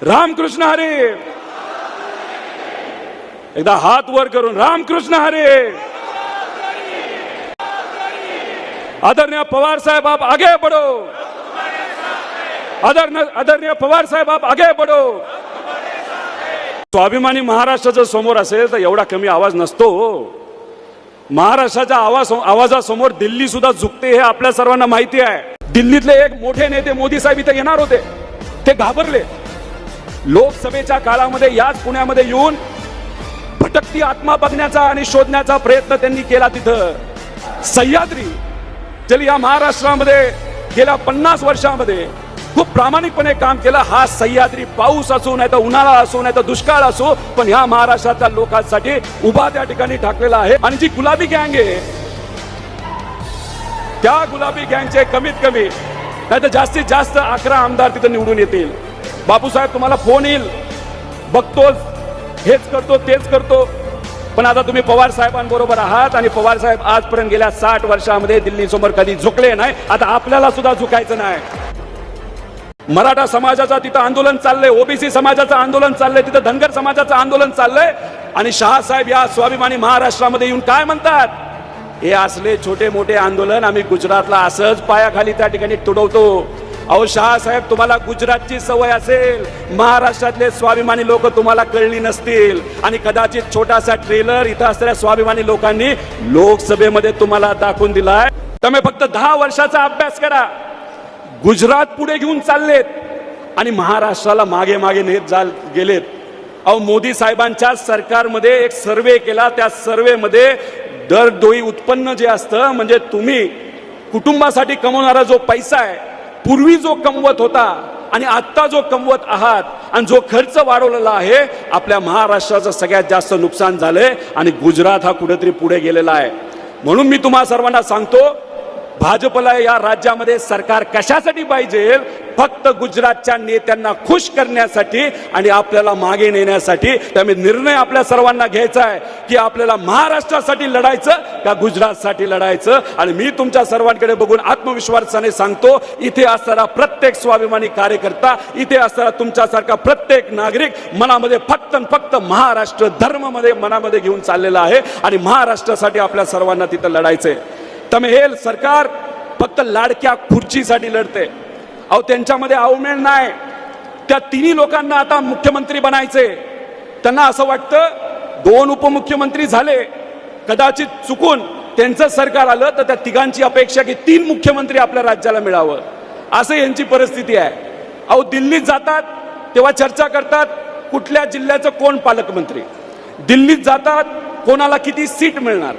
रामकृष्ण हरी. एकदा हात वर करून रामकृष्ण हरी. आदरणीय पवार साहेब आप आगे बढ़ो. आदरणीय पवार साहेब आप आगे बढ़ो. स्वाभिमानी महाराष्ट्राच्या समोर असेल तर एवढा कमी आवाज नसतो. महाराष्ट्राच्या आवाजासमोर दिल्ली सुद्धा झुकते हे आपल्या सर्वांना माहिती आहे. दिल्लीतले एक मोठे नेते मोदी साहेब इथे येणार होते, ते घाबरले. लोकसभेच्या काळामध्ये याच पुण्यामध्ये येऊन भटकती आत्मा बघण्याचा आणि शोधण्याचा प्रयत्न त्यांनी केला. तिथं सह्याद्री ज्यांनी या महाराष्ट्रामध्ये गेल्या 50 वर्षांमध्ये खूप प्रामाणिकपणे काम केलं. हा सह्याद्री पाऊस असो नाही तर उन्हाळा असो नाही तर दुष्काळ असो, पण ह्या महाराष्ट्राच्या लोकांसाठी उभा त्या ठिकाणी ठाकलेला आहे. आणि जी गुलाबी गँग आहे त्या गुलाबी गँगचे कमीत कमी नाही तर जास्तीत जास्त 11 आमदार तिथे निवडून येतील. बापूसाहेब तुम्हाला फोन येईल, बघतो हेच करतो तेच करतो, पण आता तुम्ही पवार साहेबांबरोबर आहात आणि पवार साहेब आजपर्यंत गेल्या 60 वर्षामध्ये दिल्ली समोर कधी झुकले नाही. आता आपल्याला सुद्धा झुकायचं नाही. मराठा समाजाचा तिथं आंदोलन चाललंय, ओबीसी समाजाचं आंदोलन चाललंय, तिथं धनगर समाजाचं आंदोलन चाललंय. आणि शहासाहेब या स्वाभिमानी महाराष्ट्रामध्ये येऊन काय म्हणतात, हे असले छोटे मोठे आंदोलन आम्ही गुजरातला असंच पायाखाली त्या ठिकाणी तुडवतो. अहो शहासाहेब तुम्हाला गुजरातची सवय असेल, महाराष्ट्रातले स्वाभिमानी लोक तुम्हाला कळली नसतील. आणि कदाचित छोटासा ट्रेलर इथं असलेल्या स्वाभिमानी लोकांनी लोकसभेमध्ये तुम्हाला दाखवून दिलाय. तुम्ही फक्त 10 वर्षाचा अभ्यास करा. गुजरात पुढे घेऊन चाललेत आणि महाराष्ट्राला मागे मागे नेत गेलेत. अहो मोदी साहेबांच्या सरकारमध्ये एक सर्वे केला, त्या सर्वेमध्ये दरडोई उत्पन्न जे असतं म्हणजे तुम्ही कुटुंबासाठी कमवणारा जो पैसा आहे, पूर्वी जो कमवत होता आणि आता जो कमवत आहात आणि जो खर्च वाढवलेला आहे, आपल्या महाराष्ट्राचं सगळ्यात जास्त नुकसान झालंय आणि गुजरात हा कुठेतरी पुढे गेलेला आहे. म्हणून मी तुम्हा सर्वांना सांगतो, भाजपला या राज्यामध्ये सरकार कशासाठी पाहिजे, फक्त गुजरातच्या नेत्यांना खुश करण्यासाठी आणि आपल्याला मागे नेण्यासाठी. त्यामुळे निर्णय आपल्या सर्वांना घ्यायचा आहे की आपल्याला महाराष्ट्रासाठी लढायचं का गुजरातसाठी लढायचं. आणि मी तुमच्या सर्वांकडे बघून आत्मविश्वासाने सांगतो, इथे असणारा प्रत्येक स्वाभिमानी कार्यकर्ता, इथे असणारा तुमच्यासारखा प्रत्येक नागरिक मनामध्ये फक्त महाराष्ट्र धर्म मध्ये मनामध्ये घेऊन चाललेला आहे आणि महाराष्ट्रासाठी आपल्या सर्वांना तिथं लढायचंय. त्यामुळे हे सरकार फक्त लाडक्या खुर्चीसाठी लढते. अहो त्यांच्यामध्ये अवमेळ नाही. त्या तिन्ही लोकांना आता मुख्यमंत्री बनायचे. त्यांना असं वाटतं 2 उपमुख्यमंत्री झाले, कदाचित चुकून त्यांचं सरकार आलं तर त्या तिघांची अपेक्षा की 3 मुख्यमंत्री आपल्या राज्याला मिळावं, असं यांची परिस्थिती आहे. अहो दिल्लीत जातात तेव्हा चर्चा करतात कुठल्या जिल्ह्याचं कोण पालकमंत्री, दिल्लीत जातात कोणाला किती सीट मिळणार,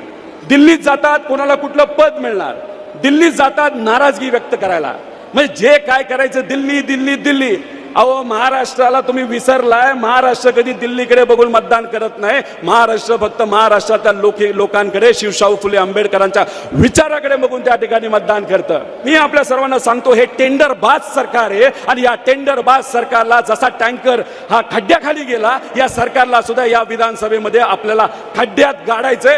दिल्लीत जातात कोणाला कुठलं पद मिळणार, दिल्लीत जातात नाराजगी व्यक्त करायला. म्हणजे जे काय करायचं दिल्ली दिल्ली दिल्ली. अहो महाराष्ट्राला तुम्ही विसरलाय. महाराष्ट्र कधी दिल्लीकडे बघून मतदान करत नाही. महाराष्ट्र फक्त महाराष्ट्राच्या लोकांकडे, शिवशाहू फुले आंबेडकरांच्या विचाराकडे बघून त्या ठिकाणी मतदान करतं. मी आपल्या सर्वांना सांगतो, हे टेंडरबाज सरकार आहे आणि या टेंडरबाज सरकारला जसा टँकर हा खड्ड्याखाली गेला, या सरकारला सुद्धा या विधानसभेमध्ये आपल्याला खड्ड्यात गाडायचंय.